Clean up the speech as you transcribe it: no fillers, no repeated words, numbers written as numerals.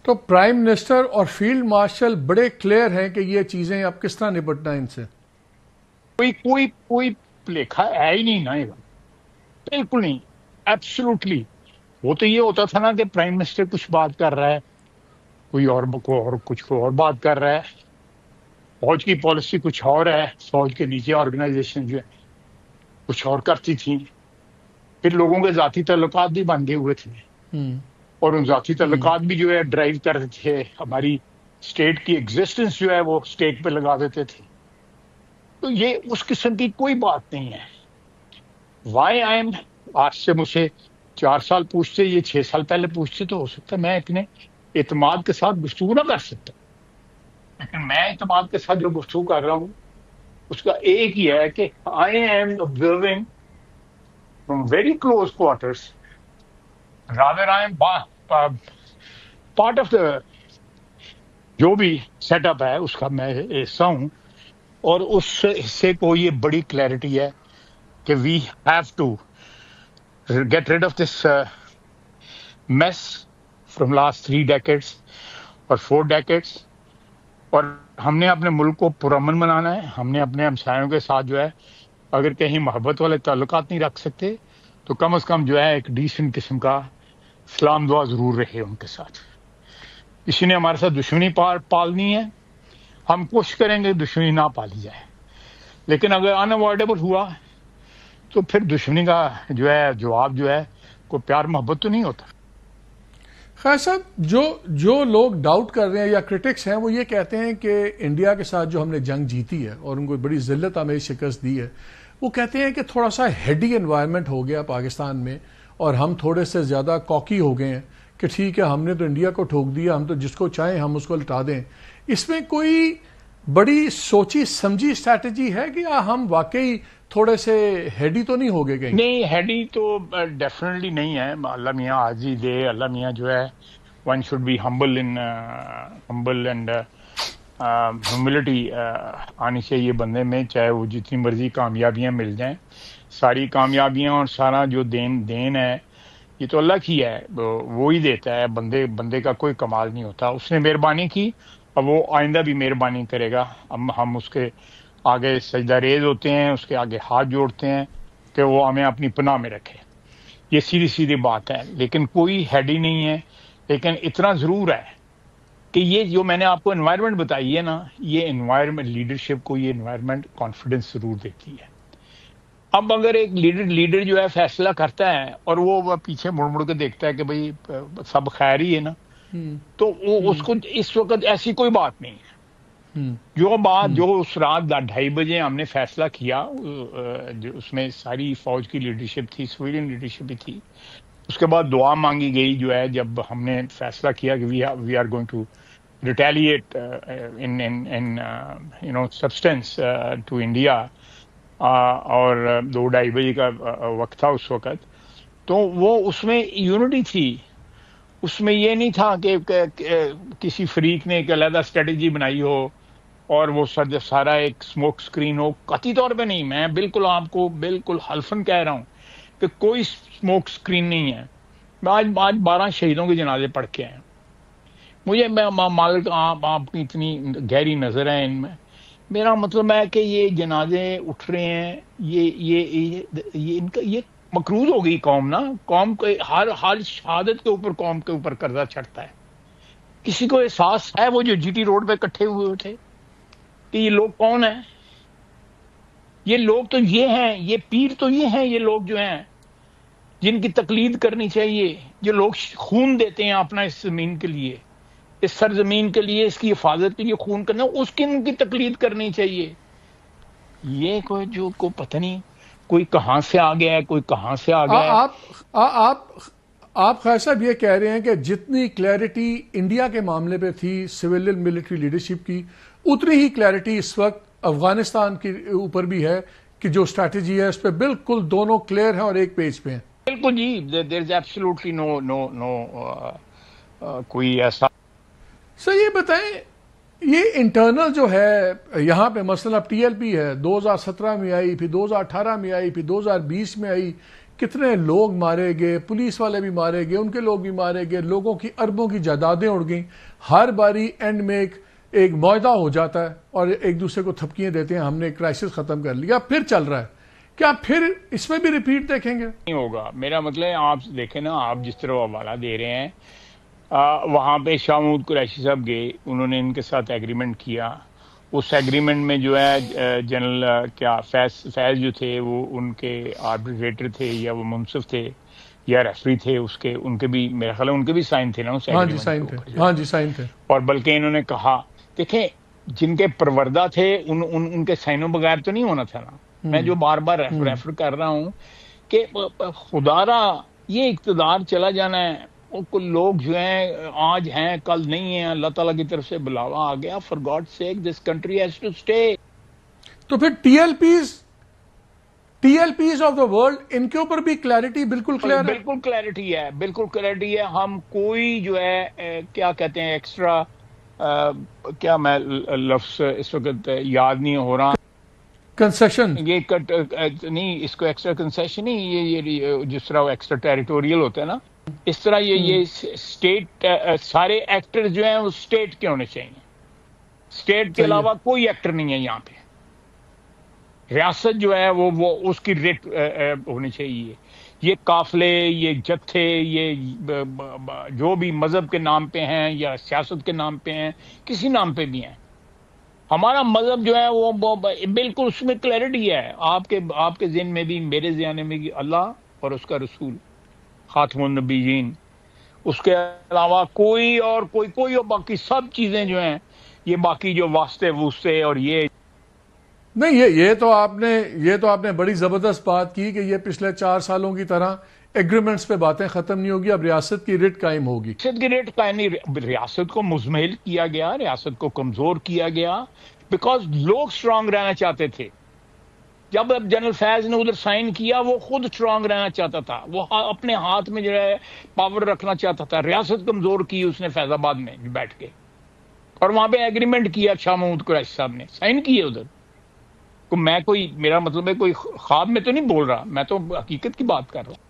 تو prime minister اور field marshal بڑے کلیئر ہیں کہ یہ چیزیں اب کس طرح نپٹنا ان سے. کوئی لکھا ہے ہی نہیں نا، یہ بالکل نہیں، ایبسولوٹلی. وہ تو یہ ہوتا تھا نا کہ پرائم منسٹر کچھ بات کر رہا ہے، کوئی اور کچھ اور بات کر رہا ہے، فوج کی پالیسی کچھ اور ہے، فوج کے نیچے آرگنائزیشن جو ہے کچھ اور کرتی تھیں، پھر لوگوں کے ذاتی تعلقات بھی بن گئے ہوئے تھے، اور ان ذاتی تعلقات بھی جو ہے ڈرائیو کرتے تھے ہماری اسٹیٹ کی ایگزسٹنس جو ہے وہ اسٹیٹ پہ لگا دیتے تھے. تو یہ اس قسم کی کوئی بات نہیں ہے. وائی آئی ایم آج سے مجھے 4 سال پوچھتے، یہ 6 سال پہلے پوچھتے تو ہو سکتا ہے میں اتنے اعتماد کے ساتھ گفتگو نہ کر سکتا، لیکن میں اعتماد کے ساتھ جو گفتگو کر رہا ہوں اس کا ایک ہی ہے کہ I am observing from very close quarters, rather I am part of the جو بھی سیٹ اپ ہے اس کا میں حصہ ہوں، اور اس حصے کو یہ بڑی کلیئرٹی ہے کہ we have to get rid of this mess from last 3 decades اور 4 decades، اور ہم نے اپنے ملک کو پرامن بنانا ہے. ہم نے اپنے ہمسایوں کے ساتھ جو ہے اگر کہیں محبت والے تعلقات نہیں رکھ سکتے تو کم از کم جو ہے ایک ڈیسنٹ قسم کا سلام دعا ضرور رہے ان کے ساتھ. کسی نے ہمارے ساتھ دشمنی پالنی ہے، ہم کوشش کریں گے دشمنی نہ پالی جائے، لیکن اگر انوائڈیبل ہوا تو پھر دشمنی کا جو ہے جواب جو ہے کوئی پیار محبت تو نہیں ہوتا. خیر صاحب، جو لوگ ڈاؤٹ کر رہے ہیں یا کرٹکس ہیں وہ یہ کہتے ہیں کہ انڈیا کے ساتھ جو ہم نے جنگ جیتی ہے اور ان کو بڑی ذلت آمیز شکست دی ہے، وہ کہتے ہیں کہ تھوڑا سا ہیڈی انوائرمنٹ ہو گیا پاکستان میں اور ہم تھوڑے سے زیادہ کوکی ہو گئے ہیں کہ ٹھیک ہے ہم نے تو انڈیا کو ٹھوک دیا، ہم تو جس کو چاہیں ہم اس کو لٹا دیں. اس میں کوئی بڑی سوچی سمجھی اسٹریٹجی ہے کہ ہم واقعی تھوڑے سے ہیڈی تو نہیں ہو گئے کہیں؟ نہیں، ہیڈی تو ڈیفینیٹلی نہیں ہے. اللہ میاں حاضی دے، اللہ میاں جو ہے one should be humble and humility آنی چاہیے بندے میں، چاہے وہ جتنی مرضی کامیابیاں مل جائیں. ساری کامیابیاں اور سارا جو دین ہے یہ تو اللہ کی ہے، وہی دیتا ہے، بندے کا کوئی کمال نہیں ہوتا. اس نے مہربانی کی اور وہ آئندہ بھی مہربانی کرے گا. ہم اس کے آگے سجدہ ریز ہوتے ہیں، اس کے آگے ہاتھ جوڑتے ہیں کہ وہ ہمیں اپنی پناہ میں رکھے. یہ سیدھی بات ہے، لیکن کوئی ہیڈی نہیں ہے. لیکن اتنا ضرور ہے کہ یہ جو میں نے آپ کو انوائرمنٹ بتائی ہے نا، یہ انوائرمنٹ لیڈرشپ کو، یہ انوائرمنٹ کانفیڈنس ضرور دیتی ہے. اب اگر ایک لیڈر جو ہے فیصلہ کرتا ہے اور وہ پیچھے مڑ کے دیکھتا ہے کہ بھئی سب خیر ہی ہے نا، تو وہ اس کو اس وقت ایسی کوئی بات نہیں ہے. جو اس رات 2:30 بجے ہم نے فیصلہ کیا، اس میں ساری فوج کی لیڈرشپ تھی، سویلین لیڈرشپ بھی تھی. اس کے بعد دعا مانگی گئی جو ہے جب ہم نے فیصلہ کیا کہ we are going to retaliate in substance to India, اور 2:30 بجے کا وقت تھا اس وقت. تو وہ اس میں یونٹی تھی، اس میں یہ نہیں تھا کہ کسی فریق نے ایک علیحدہ اسٹریٹجی بنائی ہو اور وہ سارا ایک سموک سکرین ہو. قطعی طور پہ نہیں، میں بالکل آپ کو بالکل حلفاً کہہ رہا ہوں کہ کوئی سموک سکرین نہیں ہے. میں آج 12 شہیدوں کے جنازے پڑھ کے آیا. مجھے مالک آپ کی اتنی گہری نظر ہے ان میں. میرا مطلب ہے کہ یہ جنازے اٹھ رہے ہیں، یہ ان کا یہ مقروض ہو گئی قوم نا. قوم کو ہر شہادت کے اوپر قوم کے اوپر قرضہ چڑھتا ہے. کسی کو احساس ہے وہ جو جی ٹی روڈ پہ اکٹھے ہوئے تھے کہ یہ لوگ کون ہیں؟ یہ لوگ تو یہ ہیں، یہ پیر تو یہ ہیں، یہ لوگ جو ہیں جن کی تقلید کرنی چاہیے، جو لوگ خون دیتے ہیں اپنا اس زمین کے لیے، اس سرزمین کے لیے، اس کی حفاظت کے لیے خون کرنا، اس کی ان کی تقلید کرنی چاہیے. یہ کوئی جو کو پتہ نہیں کوئی کہاں سے آ گیا ہے، کوئی کہاں سے آ گیا ہے. آپ خیر صاحب یہ کہہ رہے ہیں کہ جتنی کلیئرٹی انڈیا کے معاملے پہ تھی سویلین ملٹری لیڈرشپ کی، اتنی ہی کلیئرٹی اس وقت افغانستان کے اوپر بھی ہے کہ جو اسٹریٹجی ہے اس پہ بالکل دونوں کلیئر ہیں اور ایک پیج پہ ہیں. بالکل جی، دیر از ایبسولوٹلی نو کوئی ایسا. سر یہ بتائیں، یہ انٹرنل جو ہے یہاں پہ مثلا ٹی ایل پی ہے 2017 میں آئی، پھر 2018 میں آئی، پھر 2020 میں آئی، کتنے لوگ مارے گئے، پولیس والے بھی مارے گئے، ان کے لوگ بھی مارے گئے، لوگوں کی اربوں کی جائیدادیں اڑ گئیں. ہر باری اینڈ میں ایک معاہدہ ہو جاتا ہے اور ایک دوسرے کو تھپکیاں دیتے ہیں ہم نے کرائسس ختم کر لیا، پھر چل رہا ہے. کیا پھر اس میں بھی ریپیٹ دیکھیں گے؟ نہیں ہوگا. میرا مطلب ہے آپ دیکھیں نا، آپ جس طرح حوالہ دے رہے ہیں، وہاں پہ شاہ محمود قریشی صاحب گئے، انہوں نے ان کے ساتھ ایگریمنٹ کیا. اس ایگریمنٹ میں جو ہے جنرل کیا فیض جو تھے وہ ان کے آربیٹریٹر تھے یا وہ منصف تھے یا ریفری تھے، اس کے ان کے بھی میرا خیال ہے ان کے بھی سائن تھے نا اس ہاں جی ایگریمنٹ سائن کے تھے، اوپر. ہاں جی سائن تھے. اور بلکہ انہوں نے کہا دیکھیں جن کے پروردہ تھے ان کے سائنوں بغیر تو نہیں ہونا تھا نا. میں جو بار بار ریفر کر رہا ہوں کہ خدا را یہ اقتدار چلا جانا ہے. لوگ جو ہیں آج ہیں کل نہیں ہیں، اللہ تعالیٰ کی طرف سے بلاوا آ گیا. For God sake this country has to stay. تو پھر T L Ps of the world ان کے اوپر بھی کلیئرٹی بالکل کلیئر ہے. بالکل کلیئرٹی ہے، بالکل کلیئرٹی ہے. ہم کوئی جو ہے کیا کہتے ہیں ایکسٹرا، کیا میں لفظ اس وقت یاد نہیں ہو رہا، کنسیشن یہ نہیں، اس کو ایکسٹرا کنسیشن نہیں، یہ جس طرح وہ ایکسٹرا ٹیریٹوریل ہوتا ہے نا، اس طرح یہ اسٹیٹ سارے ایکٹر جو ہیں وہ اسٹیٹ کے ہونے چاہیے. اسٹیٹ کے علاوہ کوئی ایکٹر نہیں ہے یہاں پہ. ریاست جو ہے وہ اس کی ریٹ ہونی چاہیے. یہ قافلے، یہ جتھے، یہ جو بھی مذہب کے نام پہ ہیں یا سیاست کے نام پہ ہیں، کسی نام پہ بھی ہیں، ہمارا مذہب جو ہے وہ بالکل اس میں کلیئرٹی ہے. آپ کے ذہن میں بھی، میرے ذہن میں بھی، اللہ اور اس کا رسول خاتم النبیین، اس کے علاوہ کوئی اور باقی سب چیزیں جو ہیں یہ باقی جو واسطے واسطے اور یہ نہیں. یہ تو آپ نے بڑی زبردست بات کی کہ یہ پچھلے 4 سالوں کی طرح ایگریمنٹس پہ باتیں ختم نہیں ہوگی، اب ریاست کی ریٹ قائم ہوگی. ریاست کی ریٹ قائم نہیں، ریاست کو مزمحل کیا گیا، ریاست کو کمزور کیا گیا، بیکاز لوگ اسٹرانگ رہنا چاہتے تھے. جب جنرل فیض نے ادھر سائن کیا وہ خود اسٹرانگ رہنا چاہتا تھا، وہ اپنے ہاتھ میں جو ہے پاور رکھنا چاہتا تھا. ریاست کمزور کی اس نے فیض آباد میں بیٹھ کے، اور وہاں پہ ایگریمنٹ کیا شاہ محمود قریشی صاحب نے سائن کیے ادھر. میرا مطلب ہے کوئی خواب میں تو نہیں بول رہا، میں تو حقیقت کی بات کر رہا ہوں.